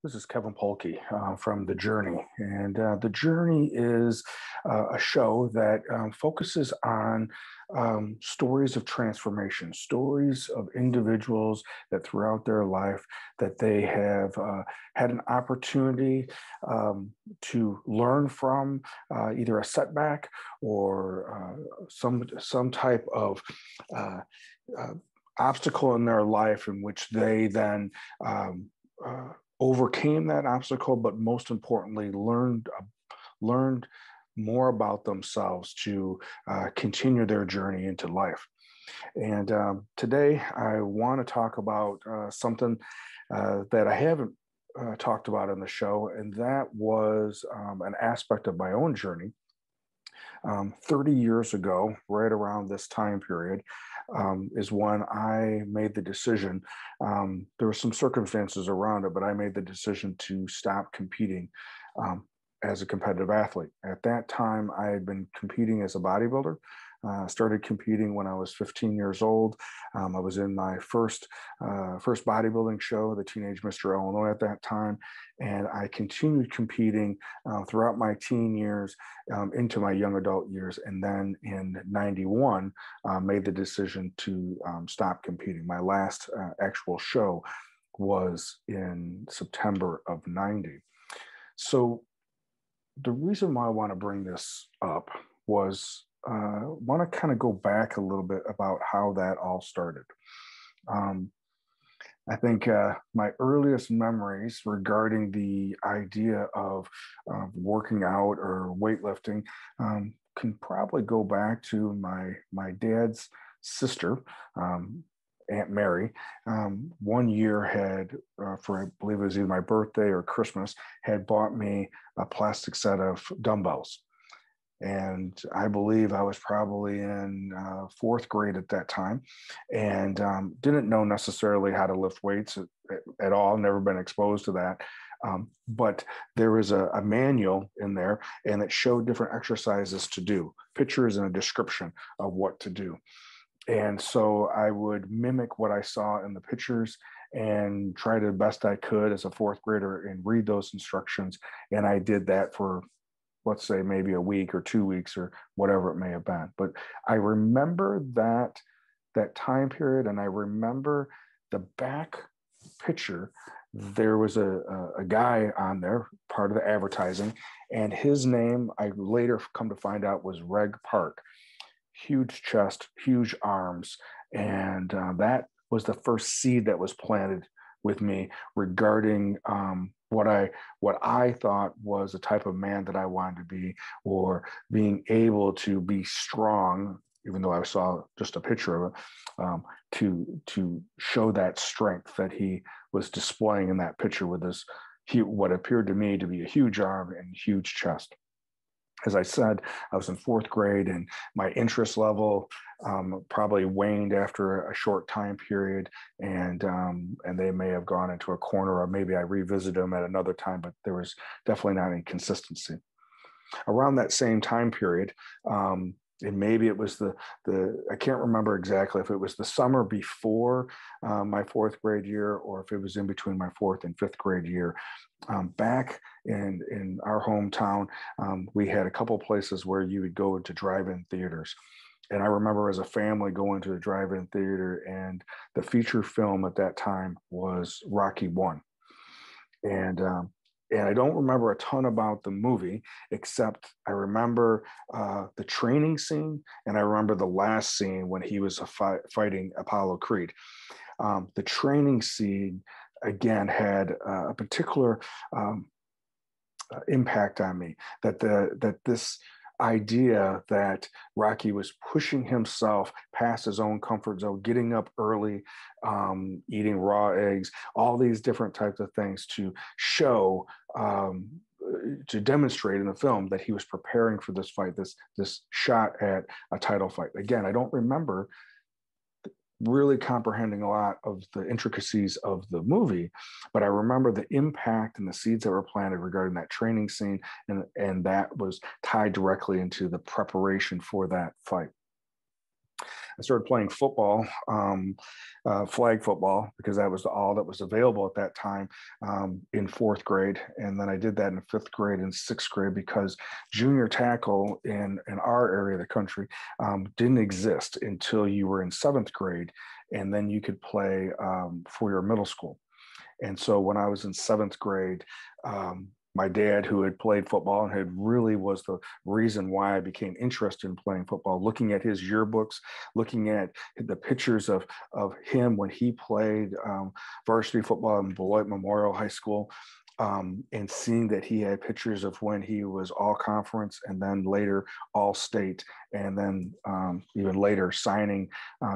This is Kevin Polky from The Journey. And The Journey is a show that focuses on stories of transformation, stories of individuals that throughout their life that they have had an opportunity to learn from either a setback or some type of obstacle in their life in which they then overcame that obstacle, but most importantly, learned more about themselves to continue their journey into life. And today, I want to talk about something that I haven't talked about in the show, and that was an aspect of my own journey. 30 years ago, right around this time period, is when I made the decision. There were some circumstances around it, but I made the decision to stop competing as a competitive athlete. At that time, I had been competing as a bodybuilder. Started competing when I was 15 years old. I was in my first bodybuilding show, the Teenage Mr. Illinois at that time, and I continued competing throughout my teen years into my young adult years, and then in '91 made the decision to stop competing. My last actual show was in September of '90. So the reason why I want to bring this up was want to kind of go back a little bit about how that all started. I think my earliest memories regarding the idea of working out or weightlifting can probably go back to my dad's sister, Aunt Mary. One year had, for I believe it was either my birthday or Christmas, had bought me a plastic set of dumbbells. And I believe I was probably in fourth grade at that time, and didn't know necessarily how to lift weights at all, never been exposed to that. But there was a manual in there, and it showed different exercises to do, pictures and a description of what to do. And so I would mimic what I saw in the pictures and try the best I could as a fourth grader and read those instructions. And I did that for, let's say, maybe a week or 2 weeks or whatever it may have been. But I remember that time period, and I remember the back picture. There was a guy on there, part of the advertising, and his name, I later come to find out, was Reg Park. Huge chest, huge arms, and that was the first seed that was planted with me regarding what I thought was the type of man that I wanted to be, or being able to be strong, even though I saw just a picture of it, to show that strength that he was displaying in that picture with what appeared to me to be a huge arm and huge chest. As I said, I was in fourth grade, and my interest level probably waned after a short time period, and they may have gone into a corner, or maybe I revisited them at another time, but there was definitely not any consistency. Around that same time period, and maybe it was the I can't remember exactly if it was the summer before my fourth grade year, or if it was in between my fourth and fifth grade year. Back in our hometown, we had a couple places where you would go to drive-in theaters. And I remember as a family going to the drive-in theater, and the feature film at that time was Rocky One. And I don't remember a ton about the movie, except I remember the training scene, and I remember the last scene when he was fighting Apollo Creed. The training scene, again, had a particular impact on me, that this idea that Rocky was pushing himself past his own comfort zone, getting up early, eating raw eggs, all these different types of things to show, to demonstrate in the film that he was preparing for this fight, this shot at a title fight. Again, I don't remember really comprehending a lot of the intricacies of the movie, but I remember the impact and the seeds that were planted regarding that training scene, and that was tied directly into the preparation for that fight. I started playing football, flag football, because that was all that was available at that time, in fourth grade. And then I did that in fifth grade and sixth grade because junior tackle in our area of the country didn't exist until you were in seventh grade. And then you could play for your middle school. And so when I was in seventh grade, my dad, who had played football and had really was the reason why I became interested in playing football, looking at his yearbooks, looking at the pictures of him when he played varsity football in Beloit Memorial High School, and seeing that he had pictures of when he was all conference and then later all state, and then even later signing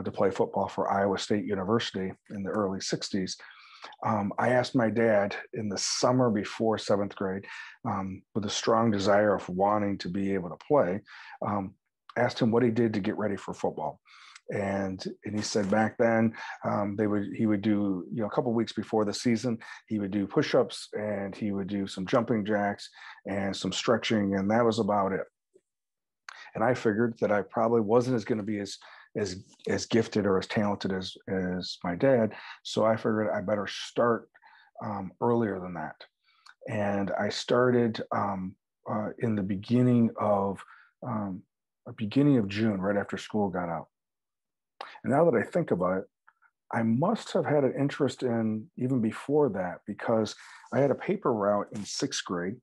to play football for Iowa State University in the early 60s. I asked my dad in the summer before seventh grade, with a strong desire of wanting to be able to play, asked him what he did to get ready for football. And he said back then he would do, a couple of weeks before the season, he would do push-ups and he would do some jumping jacks and some stretching, and that was about it. And I figured that I probably wasn't going to be as gifted or as talented as my dad. So I figured I better start earlier than that. And I started in the beginning of June, right after school got out. And now that I think about it, I must have had an interest in even before that, because I had a paper route in sixth grade.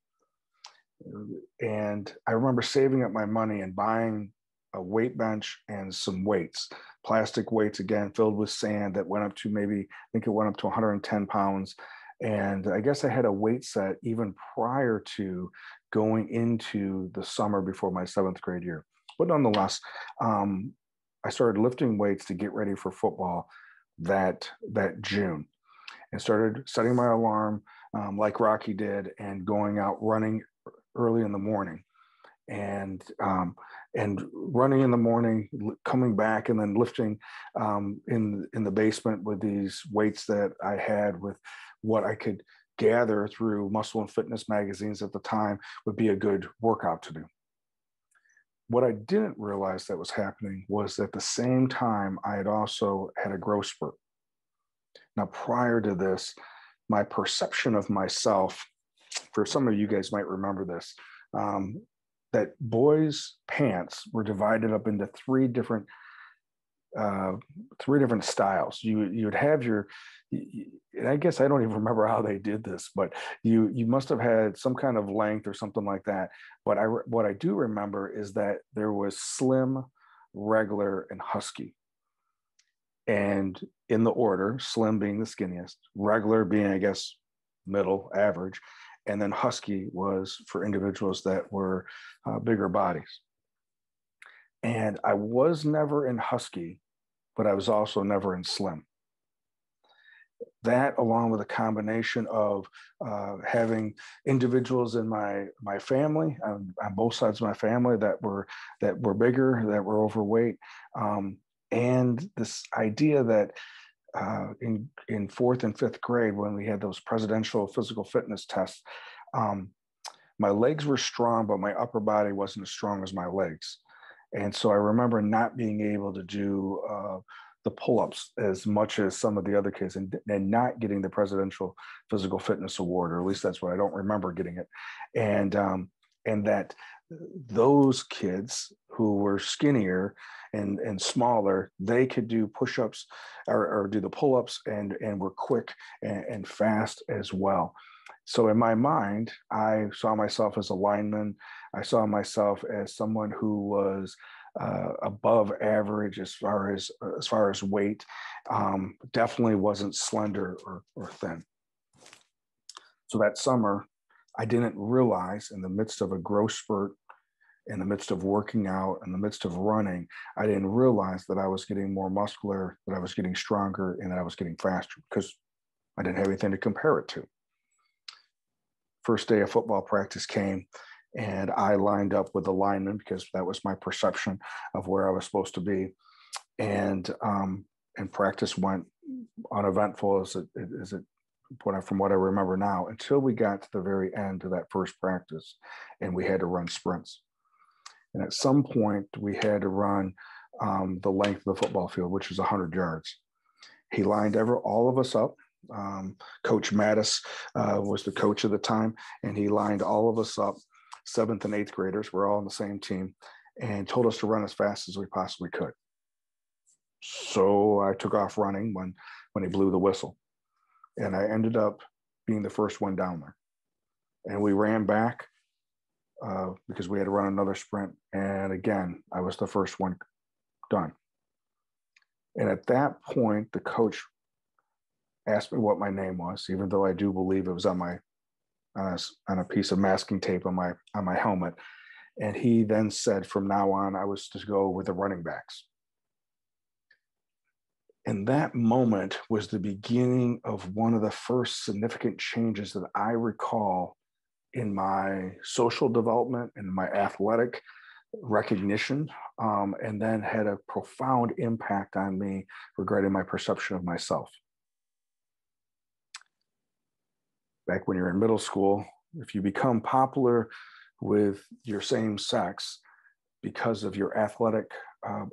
And I remember saving up my money and buying a weight bench and some weights, plastic weights, again, filled with sand, that went up to I think it went up to 110 pounds. And I guess I had a weight set even prior to going into the summer before my seventh grade year. But nonetheless, I started lifting weights to get ready for football that June, and started setting my alarm like Rocky did and going out running early in the morning, and running in the morning, coming back, and then lifting in the basement with these weights that I had, with what I could gather through muscle and fitness magazines at the time would be a good workout to do. What I didn't realize that was happening was at the same time I had also had a growth spurt. Now, prior to this, my perception of myself, for some of you guys might remember this, that boys' pants were divided up into three different styles. You would have your, and I guess I don't even remember how they did this, but you must have had some kind of length or something like that. But what I do remember is that there was slim, regular, and husky. And in the order, slim being the skinniest, regular being, I guess, middle, average, and then husky was for individuals that were bigger bodies. And I was never in husky, but I was also never in slim. That, along with a combination of having individuals in my family, on both sides of my family, that were bigger, that were overweight, and this idea that in fourth and fifth grade, when we had those presidential physical fitness tests, my legs were strong, but my upper body wasn't as strong as my legs. And so I remember not being able to do the pull-ups as much as some of the other kids, and not getting the Presidential Physical Fitness Award, or at least that's what I don't remember getting it. And that those kids who were skinnier and smaller, they could do push-ups or do the pull-ups and were quick and fast as well. So in my mind, I saw myself as a lineman. I saw myself as someone who was above average as far as weight. Definitely wasn't slender or thin. So that summer, I didn't realize, in the midst of a growth spurt, in the midst of working out, in the midst of running, I didn't realize that I was getting more muscular, that I was getting stronger, and that I was getting faster, because I didn't have anything to compare it to. First day of football practice came, and I lined up with the lineman because that was my perception of where I was supposed to be. And practice went uneventful as it from what I remember now, until we got to the very end of that first practice, and we had to run sprints. And at some point, we had to run the length of the football field, which is 100 yards. He lined all of us up. Coach Mattis was the coach at the time, and he lined all of us up, 7th and 8th graders. We're all on the same team, and told us to run as fast as we possibly could. So I took off running when he blew the whistle, and I ended up being the first one down there. And we ran back because we had to run another sprint. And again, I was the first one done. And at that point, the coach asked me what my name was, even though I do believe it was on a piece of masking tape on my helmet. And he then said, from now on, I was to go with the running backs. And that moment was the beginning of one of the first significant changes that I recall in my social development and my athletic recognition, and then had a profound impact on me regarding my perception of myself. Back when you're in middle school, if you become popular with your same sex because of your athletic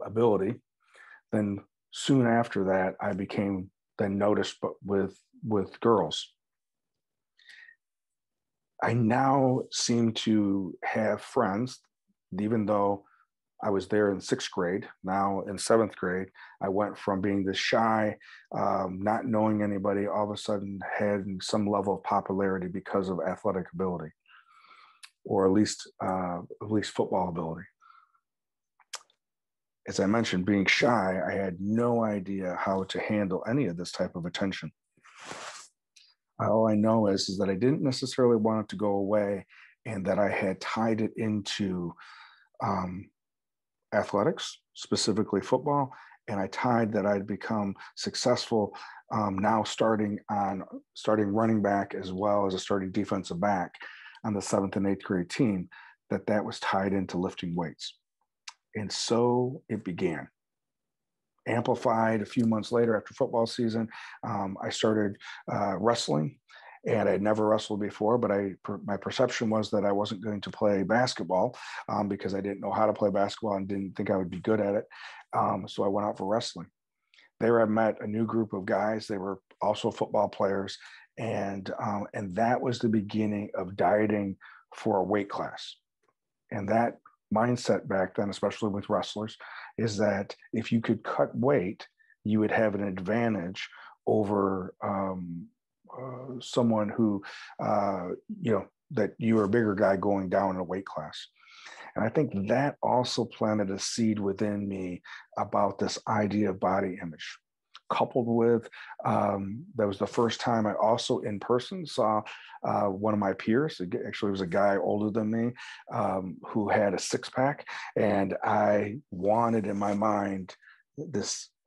ability, then soon after that, I became then noticed with girls. I now seem to have friends, even though I was there in 6th grade. Now in 7th grade, I went from being this shy, not knowing anybody, all of a sudden had some level of popularity because of athletic ability, or at least football ability. As I mentioned, being shy, I had no idea how to handle any of this type of attention. All I know is that I didn't necessarily want it to go away, and that I had tied it into athletics, specifically football, and I tied that I'd become successful now starting running back as well as a starting defensive back on the 7th and 8th grade team, that was tied into lifting weights. And so it began. Amplified a few months later after football season, I started wrestling, and I'd never wrestled before, but my perception was that I wasn't going to play basketball because I didn't know how to play basketball and didn't think I would be good at it. So I went out for wrestling. There I met a new group of guys. They were also football players, and that was the beginning of dieting for a weight class. And that mindset back then, especially with wrestlers, is that if you could cut weight, you would have an advantage over someone who, that you were a bigger guy going down in a weight class. And I think that also planted a seed within me about this idea of body image. Coupled with, that was the first time I also in person saw one of my peers. Actually, it was a guy older than me who had a 6-pack, and I wanted in my mind a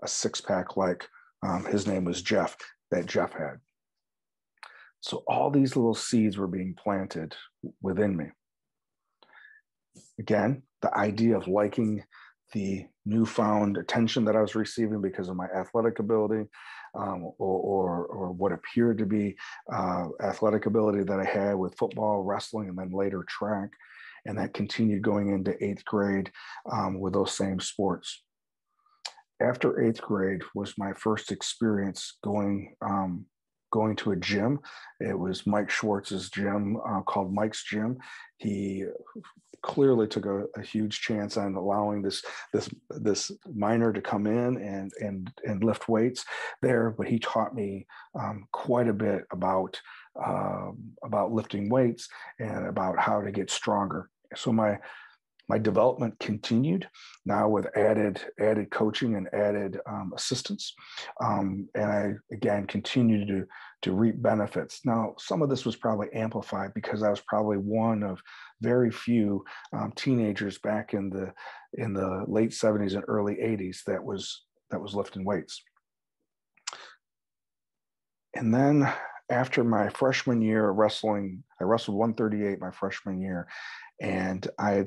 6-pack like his name was Jeff, that Jeff had. So all these little seeds were being planted within me. Again, the idea of liking the newfound attention that I was receiving because of my athletic ability, or what appeared to be athletic ability that I had with football, wrestling, and then later track. And that continued going into 8th grade with those same sports. After 8th grade was my first experience going to a gym. It was Mike Schwartz's gym called Mike's Gym. He clearly took a huge chance on allowing this minor to come in and lift weights there, but he taught me quite a bit about lifting weights and about how to get stronger. So my development continued now with added coaching and added assistance. And I, again, continued to reap benefits. Now, some of this was probably amplified because I was probably one of very few teenagers back in the late 70s and early 80s that was lifting weights. And then after my freshman year of wrestling, I wrestled 138 my freshman year. And I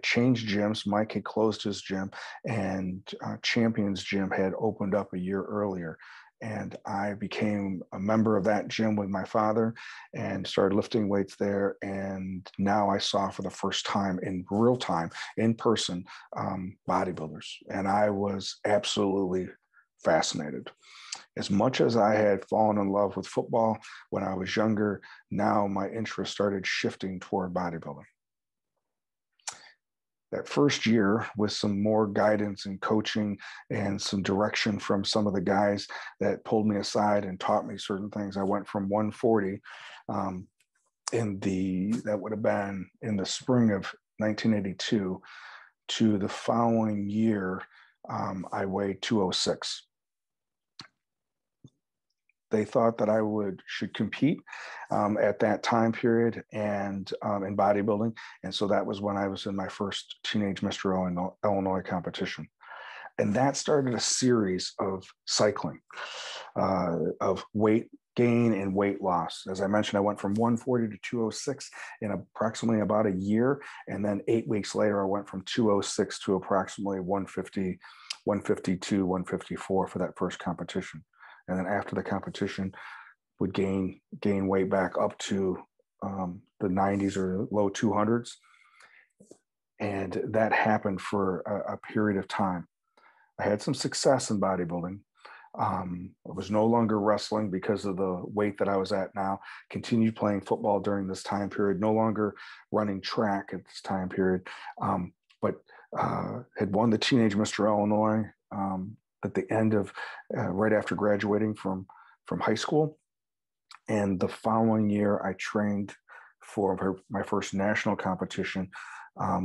changed gyms. Mike had closed his gym, and Champion's Gym had opened up a year earlier. And I became a member of that gym with my father and started lifting weights there. And now I saw for the first time in real time, in person, bodybuilders. And I was absolutely fascinated. As much as I had fallen in love with football when I was younger, now my interest started shifting toward bodybuilding. That first year, with some more guidance and coaching and some direction from some of the guys that pulled me aside and taught me certain things, I went from 140 that would have been in the spring of 1982 to the following year, I weighed 206. They thought that I should compete at that time period and in bodybuilding. And so that was when I was in my first Teenage Mr. Illinois competition. And that started a series of cycling, of weight gain and weight loss. As I mentioned, I went from 140 to 206 in approximately about a year. And then 8 weeks later, I went from 206 to approximately 150, 152, 154 for that first competition. And then after the competition, would gain weight back up to the 90s or low 200s. And that happened for a period of time. I had some success in bodybuilding. I was no longer wrestling because of the weight that I was at now. Continued playing football during this time period, no longer running track at this time period, but had won the Teenage Mr. Illinois at the end of right after graduating from high school. And the following year, I trained for my first national competition,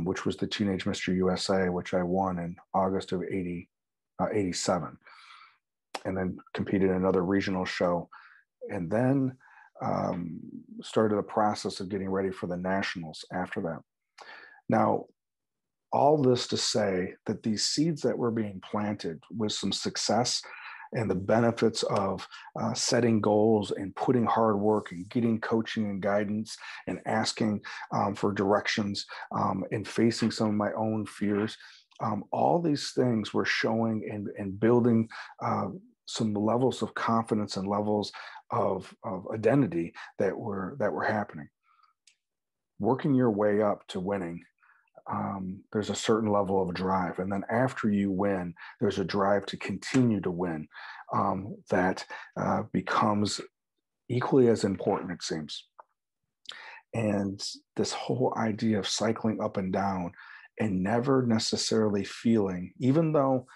which was the Teenage Mr. USA, which I won in August of 87, and then competed in another regional show. And then started the process of getting ready for the nationals after that. Now, all this to say that these seeds that were being planted with some success and the benefits of setting goals and putting hard work and getting coaching and guidance and asking for directions and facing some of my own fears, all these things were showing and building some levels of confidence and levels of identity that were happening. Working your way up to winning, there's a certain level of drive. And then after you win, there's a drive to continue to win that becomes equally as important, it seems. And this whole idea of cycling up and down and never necessarily feeling, even though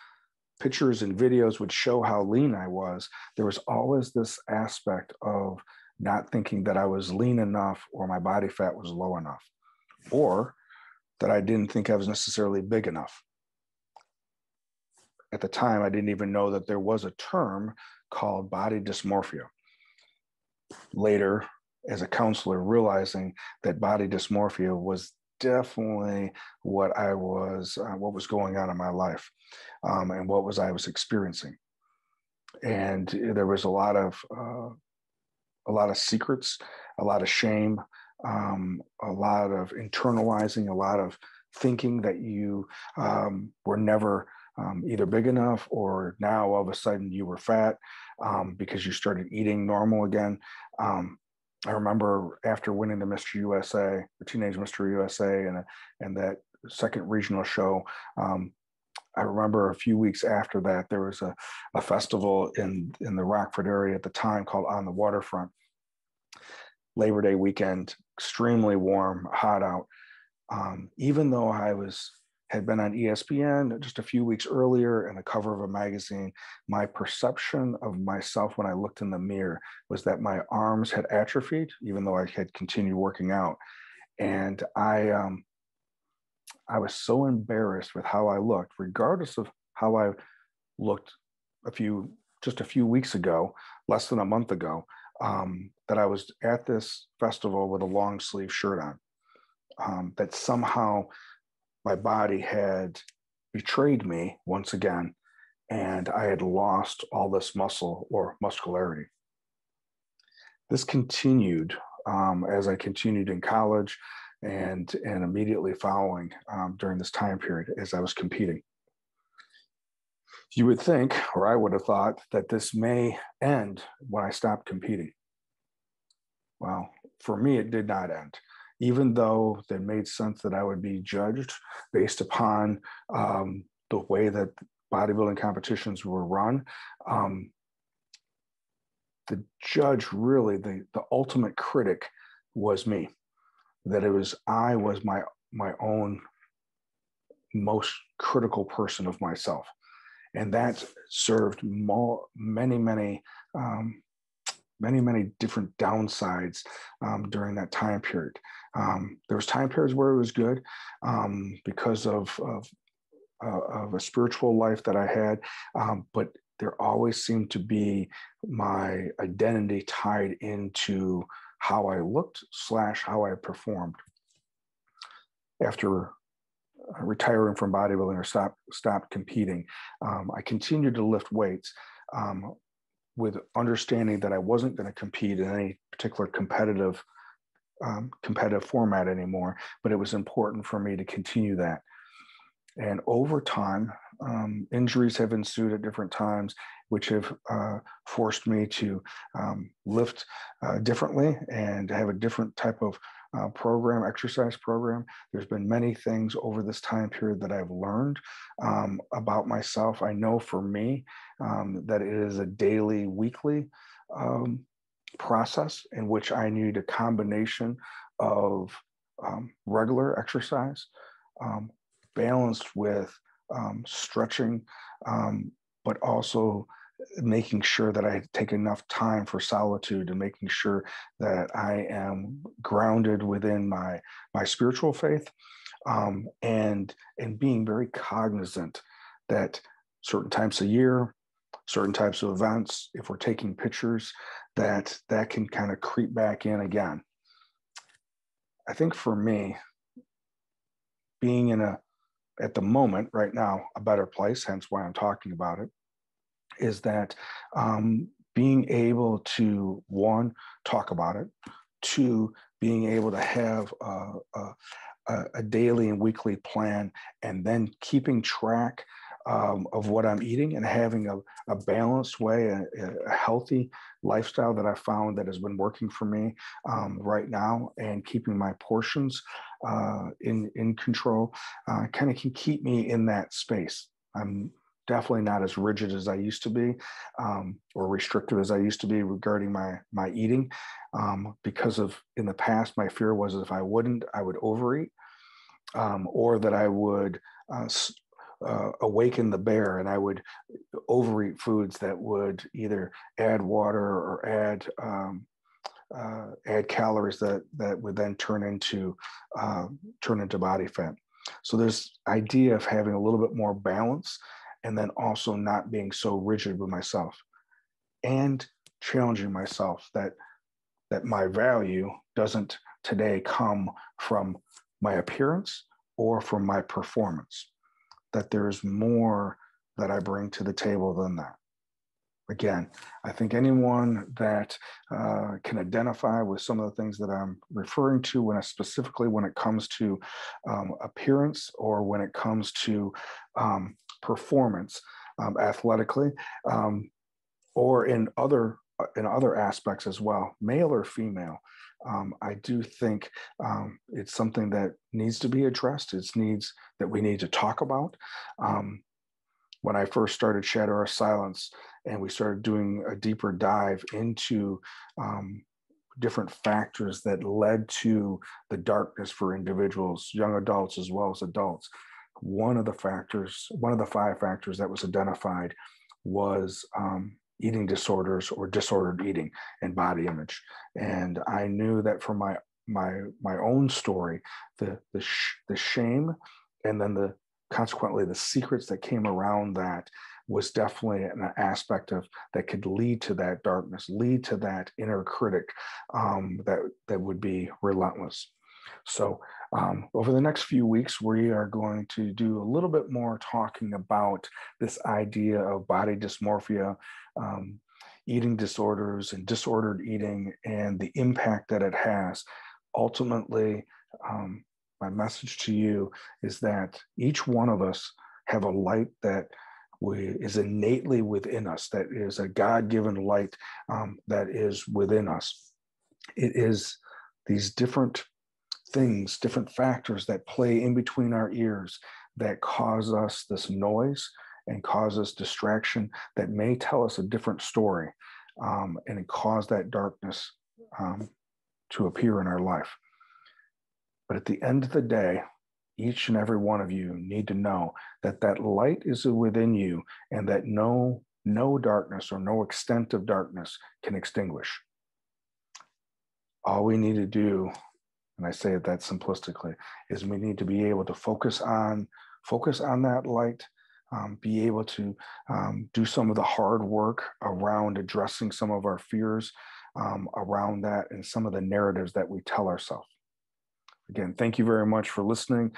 pictures and videos would show how lean I was, there was always this aspect of not thinking that I was lean enough or my body fat was low enough, or that I didn't think I was necessarily big enough. At the time, I didn't even know that there was a term called body dysmorphia. Later, as a counselor, realizing that body dysmorphia was definitely what was going on in my life, and what I was experiencing. And there was a lot of secrets, a lot of shame, a lot of internalizing, a lot of thinking that you were never either big enough, or now all of a sudden you were fat because you started eating normal again. I remember after winning the Mr. USA, the Teenage Mr. USA, and that second regional show, I remember a few weeks after that, there was a festival in the Rockford area at the time called On the Waterfront. Labor Day weekend, extremely warm, hot out. Even though I had been on ESPN just a few weeks earlier and the cover of a magazine, my perception of myself when I looked in the mirror was that my arms had atrophied, even though I had continued working out. And I was so embarrassed with how I looked, regardless of how I looked just a few weeks ago, less than a month ago, that I was at this festival with a long sleeve shirt on, that somehow my body had betrayed me once again, and I had lost all this muscle or muscularity. This continued as I continued in college and immediately following during this time period as I was competing. You would think, or I would have thought, that this may end when I stopped competing. Well, for me, it did not end. Even though it made sense that I would be judged based upon the way that bodybuilding competitions were run, the judge, really, the ultimate critic was me. That I was my own most critical person of myself. And that served many different downsides during that time period. There was time periods where it was good because of a spiritual life that I had, but there always seemed to be my identity tied into how I looked / how I performed. After retiring from bodybuilding or stopped competing, I continued to lift weights with understanding that I wasn't going to compete in any particular competitive format anymore, but it was important for me to continue that. And over time, injuries have ensued at different times, which have forced me to lift differently and have a different type of exercise program. There's been many things over this time period that I've learned about myself. I know for me that it is a daily, weekly process in which I need a combination of regular exercise, balanced with stretching, but also making sure that I take enough time for solitude and making sure that I am grounded within my spiritual faith, and being very cognizant that certain times a year, certain types of events, if we're taking pictures, that can kind of creep back in again. I think for me, being at the moment right now, a better place, hence why I'm talking about it, is that being able to, one, talk about it, two, being able to have a daily and weekly plan, and then keeping track of what I'm eating and having a balanced way, a healthy lifestyle that I found that has been working for me right now, and keeping my portions in control kind of can keep me in that space. I'm definitely not as rigid as I used to be, or restrictive as I used to be regarding my eating, because of, in the past, my fear was if I wouldn't, I would overeat, or that I would awaken the bear and I would overeat foods that would either add water or add calories that would then turn into body fat. So this idea of having a little bit more balance, and then also not being so rigid with myself, and challenging myself that my value doesn't today come from my appearance or from my performance, that there's more that I bring to the table than that. Again, I think anyone that can identify with some of the things that I'm referring to, specifically when it comes to appearance, or when it comes to performance athletically, or in other aspects as well, male or female, I do think it's something that needs to be addressed. It's needs that we need to talk about. When I first started Shatter Our Silence, and we started doing a deeper dive into different factors that led to the darkness for individuals, young adults as well as adults, one of the 5 factors that was identified was eating disorders or disordered eating and body image. And I knew that from my own story, the shame, and then consequently the secrets that came around that, was definitely an aspect of that could lead to that darkness, lead to that inner critic that would be relentless. So over the next few weeks, we are going to do a little bit more talking about this idea of body dysmorphia, eating disorders and disordered eating, and the impact that it has. Ultimately, my message to you is that each one of us have a light that is innately within us, that is a God-given light that is within us. It is these different things, different factors that play in between our ears that cause us this noise and cause us distraction that may tell us a different story, and it cause that darkness to appear in our life. But at the end of the day, each and every one of you need to know that that light is within you, and that no darkness or no extent of darkness can extinguish. All we need to do, and I say it that simplistically, is we need to be able to focus on that light, be able to do some of the hard work around addressing some of our fears around that and some of the narratives that we tell ourselves. Again, thank you very much for listening.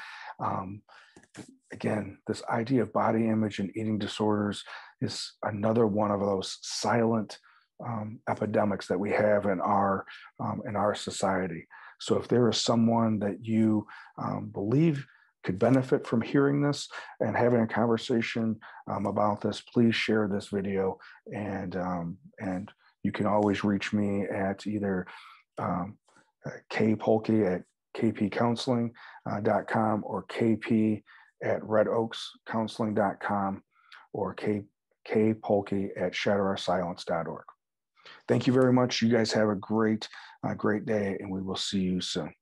Again, this idea of body image and eating disorders is another one of those silent epidemics that we have in our society. So if there is someone that you believe could benefit from hearing this and having a conversation about this, please share this video, and you can always reach me at either Polky at kpcounseling.com or kp at redoakscounseling.com or Polky at shatteroursilence.org. Thank you very much. You guys have a great day, and we will see you soon.